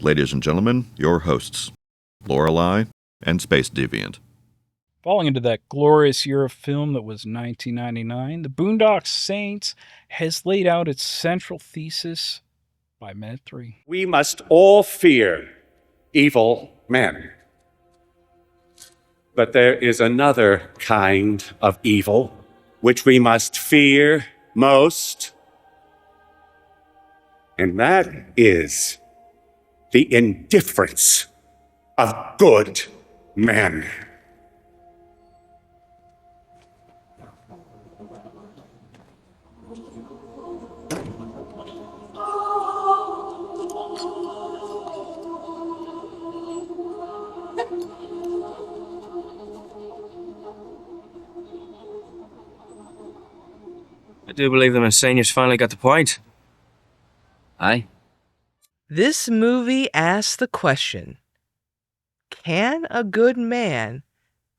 Ladies and gentlemen, your hosts, Lorelei and Space Deviant. Falling into that glorious year of film that was 1999, the Boondock Saints has laid out its central thesis by minute 3. We must all fear evil men. But there is another kind of evil which we must fear most, and that is the indifference of good men. I do believe the Messenians finally got the point. Aye. This movie asks the question, can a good man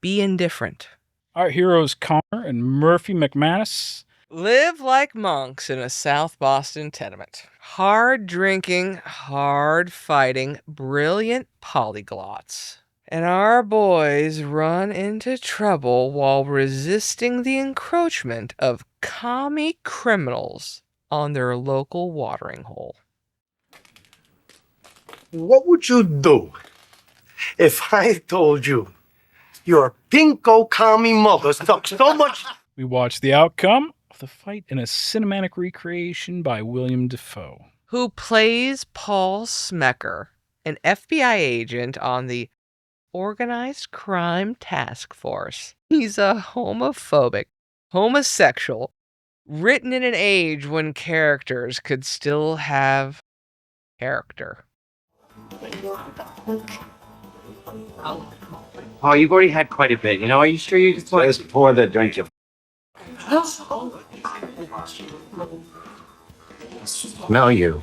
be indifferent? Our heroes Connor and Murphy McManus Live like monks in a South Boston tenement. Hard drinking, hard fighting, brilliant polyglots. And our boys run into trouble while resisting the encroachment of commie criminals on their local watering hole. What would you do if I told you your pinko commie mother stuck so much... We watch the outcome of the fight in a cinematic recreation by William Dafoe, who plays Paul Smecker, an FBI agent on the Organized Crime Task Force. He's a homophobic, homosexual, written in an age when characters could still have character. Oh, you've already had quite a bit. You know, are you sure you just want... Just pour the drink, you... Smell you.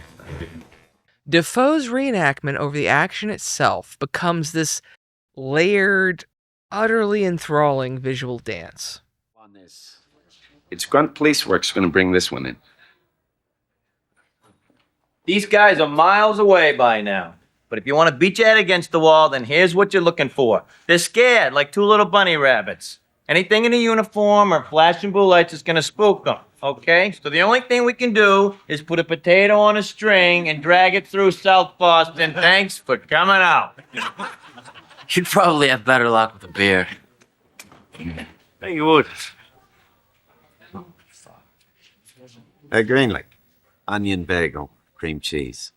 Defoe's reenactment over the action itself becomes this layered, utterly enthralling visual dance. On this. It's Grunt Police Works going to bring this one in. These guys are miles away by now. But if you want to beat your head against the wall, then here's what you're looking for. They're scared, like two little bunny rabbits. Anything in a uniform or flashing blue lights is going to spook them, okay? So the only thing we can do is put a potato on a string and drag it through South Boston. Thanks for coming out. You'd probably have better luck with a beer. Hey, you would. Green like onion bagel, cream cheese.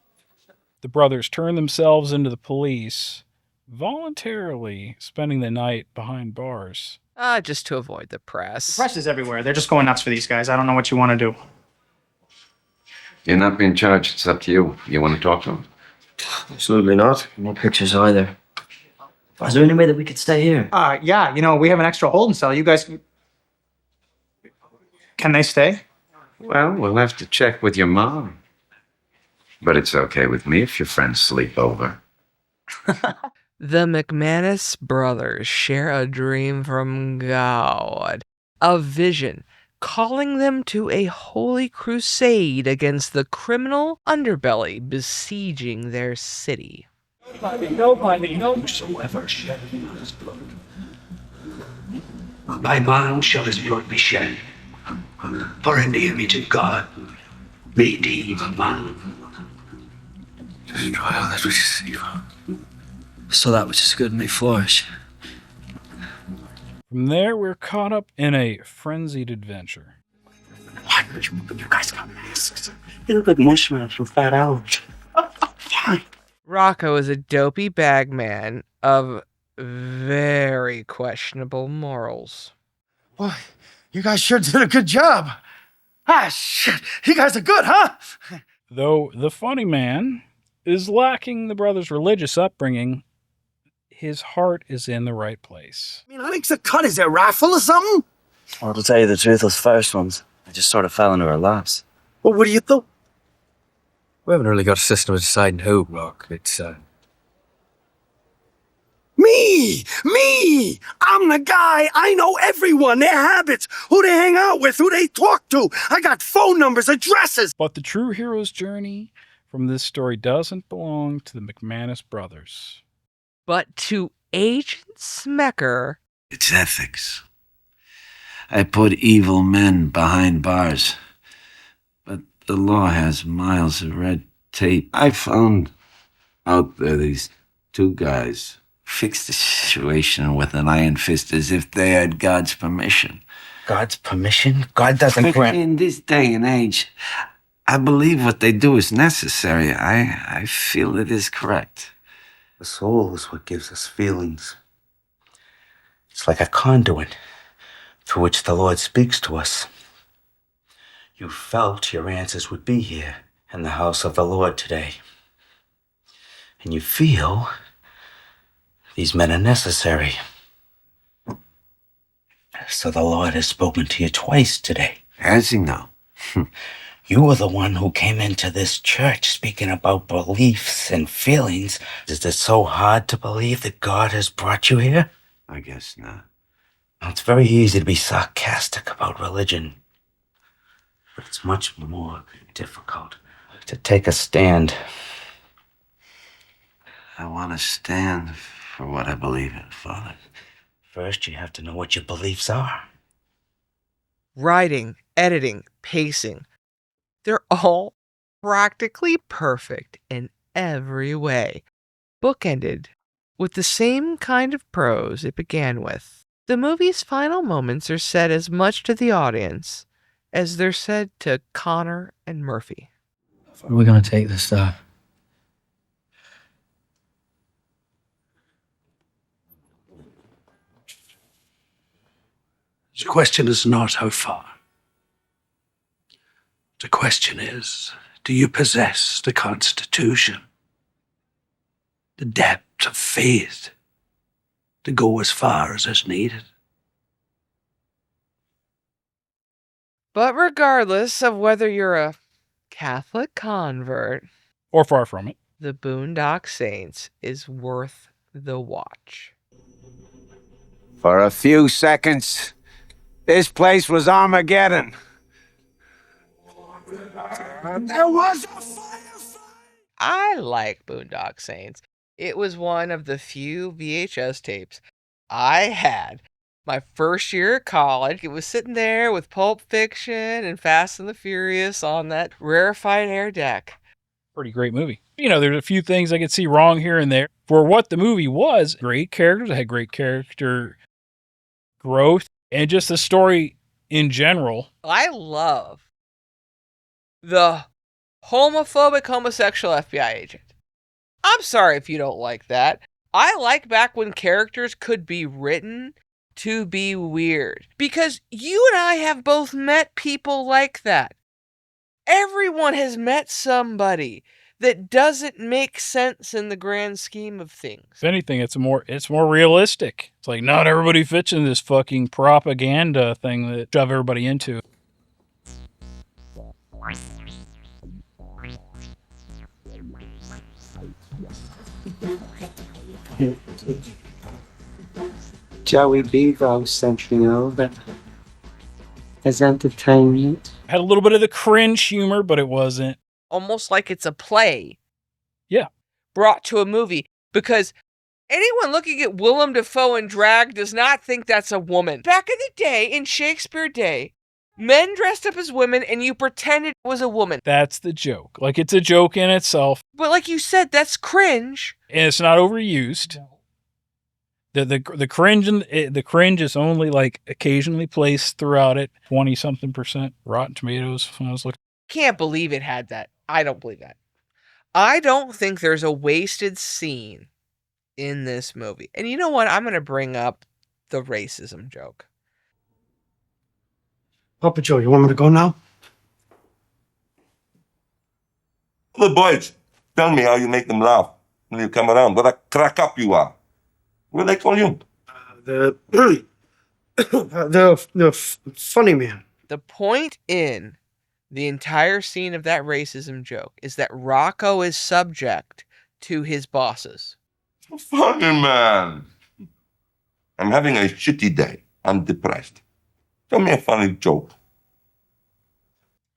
the brothers turn themselves into the police, voluntarily spending the night behind bars. Just to avoid the press. The press is everywhere. They're just going nuts for these guys. I don't know what you want to do. You're not being charged. It's up to you. You want to talk to him? Absolutely not. No pictures either. Is there any way that we could stay here? Yeah, we have an extra holding cell. You guys... Can they stay? Well, we'll have to check with your mom. But it's okay with me if your friends sleep over. The McManus brothers share a dream from God, a vision calling them to a holy crusade against the criminal underbelly besieging their city. Nobody, whosoever shed his blood. By man shall his blood be shed. For in the image of God made he evil man. Destroy all that which is evil, so that which is good may flourish. From there, we're caught up in a frenzied adventure. What? You guys got masks. You look like marshmallows from Fat Albert. Fine. Rocco is a dopey bagman of very questionable morals. Boy, you guys sure did a good job. Ah, shit. You guys are good, huh? Though the funny man is lacking the brothers' religious upbringing, his heart is in the right place. I think the cut is a raffle or something. Well, to tell you the truth, those first ones, I just sort of fell into our laps. Well, what do you do? We haven't really got a system of deciding who, Rock. It's, Me! I'm the guy. I know everyone, their habits, who they hang out with, who they talk to. I got phone numbers, addresses. But the true hero's journey from this story doesn't belong to the McManus brothers. But to Agent Smecker, It's ethics. I put evil men behind bars, but the law has miles of red tape. I found out there these two guys fixed the situation with an iron fist as if they had God's permission. God's permission? God doesn't grant. In this day and age, I believe what they do is necessary. I feel it is correct. The soul is what gives us feelings. It's like a conduit through which the Lord speaks to us. You felt your answers would be here in the house of the Lord today. And you feel these men are necessary. So the Lord has spoken to you twice today. Has he now? You were the one who came into this church speaking about beliefs and feelings. Is it so hard to believe that God has brought you here? I guess not. It's very easy to be sarcastic about religion, but it's much more difficult to take a stand. I want to stand for what I believe in, Father. First, you have to know what your beliefs are. writing, editing, pacing, they're all practically perfect in every way. Bookended with the same kind of prose it began with. The movie's final moments are said as much to the audience as they're said to Connor and Murphy. How far are we going to take this stuff? The question is not how far. The question is, do you possess the Constitution, the depth of faith to go as far as is needed? But regardless of whether you're a Catholic convert or far from it, the Boondock Saints is worth the watch. For a few seconds, this place was Armageddon. There was a firefight! I like Boondock Saints. It was one of the few VHS tapes I had. My first year at college, it was sitting there with Pulp Fiction and Fast and the Furious on that rarefied air deck. Pretty great movie. You know, there's a few things I could see wrong here and there. For what the movie was, great characters. It had great character growth and just the story in general. I love the homophobic homosexual FBI agent. I'm sorry if you don't like that. I like back when characters could be written to be weird. Because you and I have both met people like that. Everyone has met somebody that doesn't make sense in the grand scheme of things. If anything, it's more realistic. It's like not everybody fits in this fucking propaganda thing that shove everybody into. Joey Bevo sent me over as entertainment. Had a little bit of the cringe humor, but it wasn't. Almost like it's a play. Yeah. Brought to a movie. Because anyone looking at Willem Dafoe in drag does not think that's a woman. Back in the day, in Shakespeare day, men dressed up as women and you pretended it was a woman. That's the joke. Like, it's a joke in itself. But like you said, that's cringe. And it's not overused. The cringe is only like occasionally placed throughout it. 20-something% Rotten Tomatoes when I was looking. Can't believe it had that. I don't believe that. I don't think there's a wasted scene in this movie. And you know what? I'm going to bring up the racism joke. Papa Joe, you want me to go now? The boys, tell me how you make them laugh when you come around. What a crack up you are. What do they call you? The funny man. The point in the entire scene of that racism joke is that Rocco is subject to his bosses. Funny man. I'm having a shitty day. I'm depressed. Tell me a funny joke.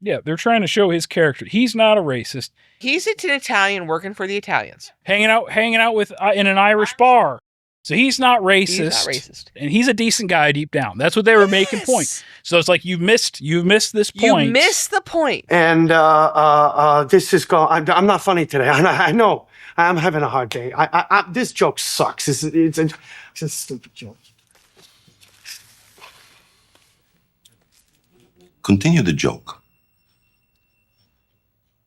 Yeah, they're trying to show his character. He's not a racist. He's an Italian working for the Italians. Hanging out with in an Irish bar. So he's not racist. He's not racist. And he's a decent guy deep down. That's what they were making point. So it's like you missed this point. You missed the point. And this is going. I'm not funny today. I know. I'm having a hard day. This joke sucks. It's a stupid joke. Continue the joke.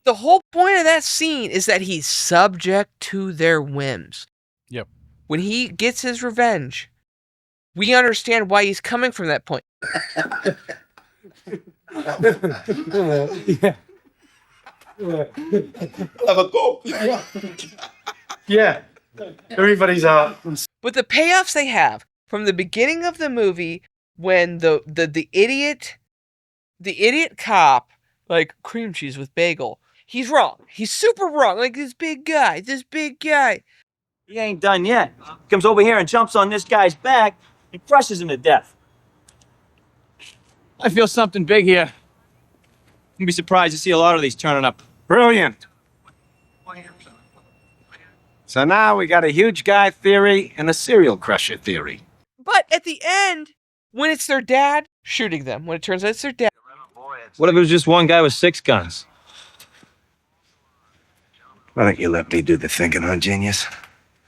The whole point of that scene is that he's subject to their whims. Yep. When he gets his revenge, we understand why he's coming from that point. Yeah. Have a go. Yeah. Everybody's out. But the payoffs they have from the beginning of the movie, when the idiot cop, like cream cheese with bagel, he's wrong. He's super wrong. Like this big guy. He ain't done yet. Comes over here and jumps on this guy's back and crushes him to death. I feel something big here. You'd be surprised to see a lot of these turning up. Brilliant. So now we got a huge guy theory and a serial crusher theory. But at the end, when it's their dad shooting them, when it turns out it's their dad. What if it was just one guy with 6 guns? Why don't you let me do the thinking, huh, genius?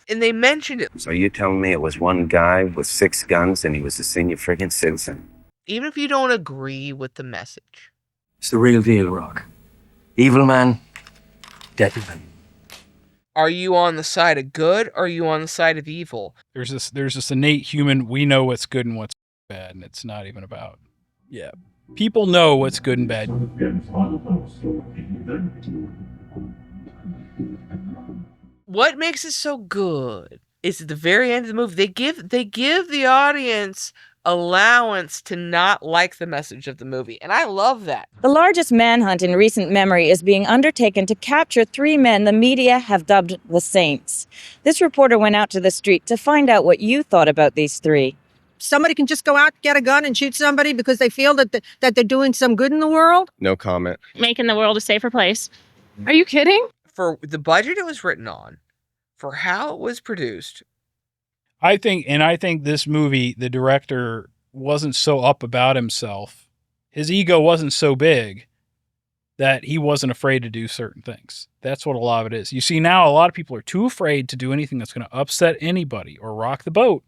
And they mentioned it. So you're telling me it was one guy with 6 guns and he was a senior friggin' citizen? Even if you don't agree with the message. It's the real deal, Rock. Evil man, deadly man. Are you on the side of good or are you on the side of evil? There's this innate human, we know what's good and what's bad, and it's not even about, yeah. People know what's good and bad. What makes it so good is at the very end of the movie, they give the audience allowance to not like the message of the movie. And I love that. The largest manhunt in recent memory is being undertaken to capture 3 men the media have dubbed the Saints. This reporter went out to the street to find out what you thought about these 3. Somebody can just go out, get a gun, and shoot somebody because they feel that they're doing some good in the world? No comment. Making the world a safer place. Are you kidding? For the budget it was written on, for how it was produced. I think this movie, the director wasn't so up about himself. His ego wasn't so big that he wasn't afraid to do certain things. That's what a lot of it is. You see, now a lot of people are too afraid to do anything that's going to upset anybody or rock the boat.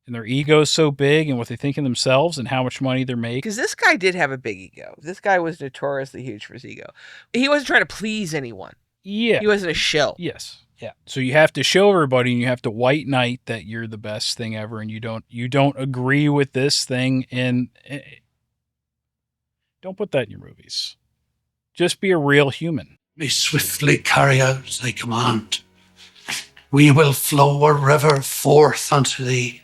And their ego is so big and what they think of themselves and how much money they're making. Because this guy did have a big ego. This guy was notoriously huge for his ego. He wasn't trying to please anyone. Yeah. He wasn't a shill. Yes. Yeah. So you have to show everybody and you have to white knight that you're the best thing ever and you don't agree with this thing and don't put that in your movies. Just be a real human. We swiftly carry out thy command. We will flow a river forth unto thee,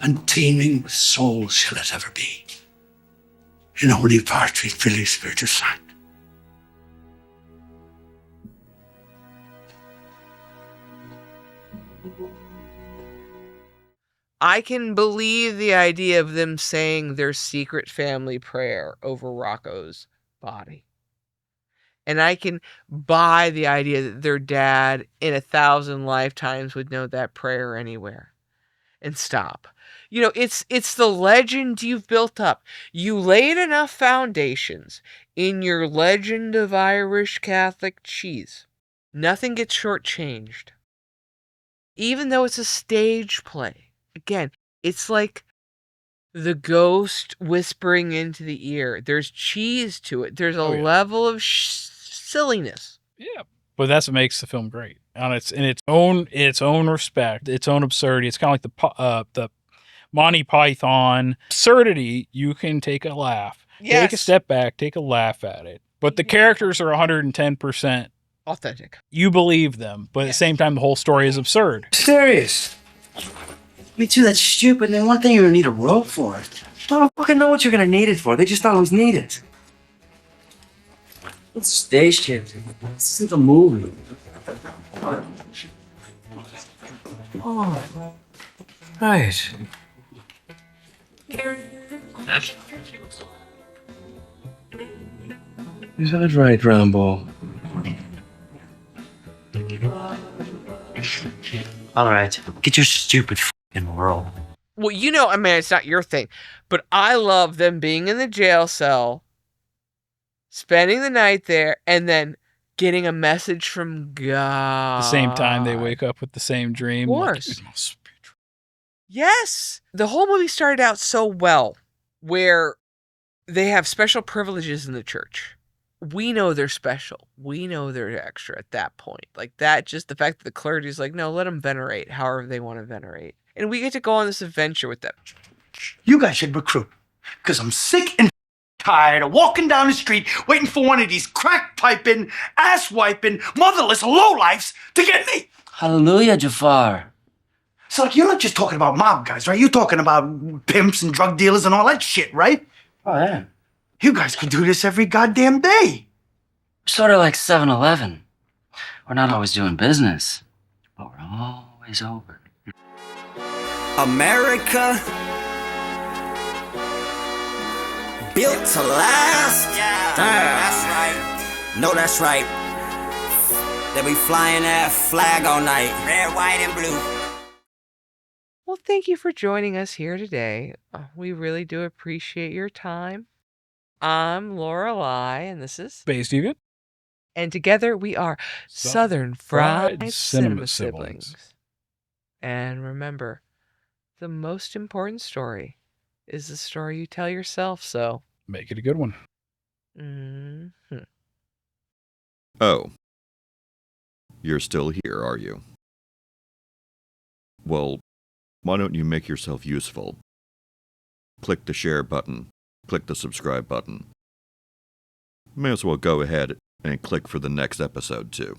and teeming with souls shall it ever be. In holy part we fill his spirit of sight. I can believe the idea of them saying their secret family prayer over Rocco's body. And I can buy the idea that their dad in 1,000 lifetimes would know that prayer anywhere and stop. You know, it's the legend you've built up. You laid enough foundations in your legend of Irish Catholic cheese. Nothing gets shortchanged. Even though it's a stage play. Again, it's like the ghost whispering into the ear. There's cheese to it. There's a level of silliness. Yeah, but that's what makes the film great. And it's in its own respect, its own absurdity. It's kind of like the Monty Python absurdity. You can take a laugh, take a step back, take a laugh at it. But the characters are 110% authentic. You believe them, but at the same time, the whole story is absurd. Serious. Me too, that's stupid. And then one thing you're gonna need a rope for it. I don't fucking know what you're gonna need it for. They just always need it. It's stage shift. This isn't a movie. Oh, right. Is that right, Rambo? All right, get your stupid fucking roll. Well, you know, I mean, it's not your thing, but I love them being in the jail cell, spending the night there, and then getting a message from God. The same time they wake up with the same dream. Of course. Yes. The whole movie started out so well, where they have special privileges in the church. We know they're special. We know they're extra at that point. Like that, just the fact that the clergy's like, no, let them venerate however they want to venerate. And we get to go on this adventure with them. You guys should recruit. Because I'm sick and tired of walking down the street waiting for one of these crack-piping, ass-wiping, motherless lowlifes to get me. Hallelujah, Jafar. So, like, you're not just talking about mob guys, right? You're talking about pimps and drug dealers and all that shit, right? Oh, yeah. You guys can do this every goddamn day. Sort of like 7-Eleven. We're not always doing business, but we're always open. America, built to last. That's right. No, that's right. They'll be flying that flag all night. Red, white, and blue. Well, thank you for joining us here today. We really do appreciate your time. I'm Lorelei, and this is Space Deviant. And together we are Southern Fried Cinema Siblings. And remember, the most important story is the story you tell yourself, so make it a good one. Mm-hmm. Oh. You're still here, are you? Well, why don't you make yourself useful? Click the share button. Click the subscribe button. May as well go ahead and click for the next episode, too.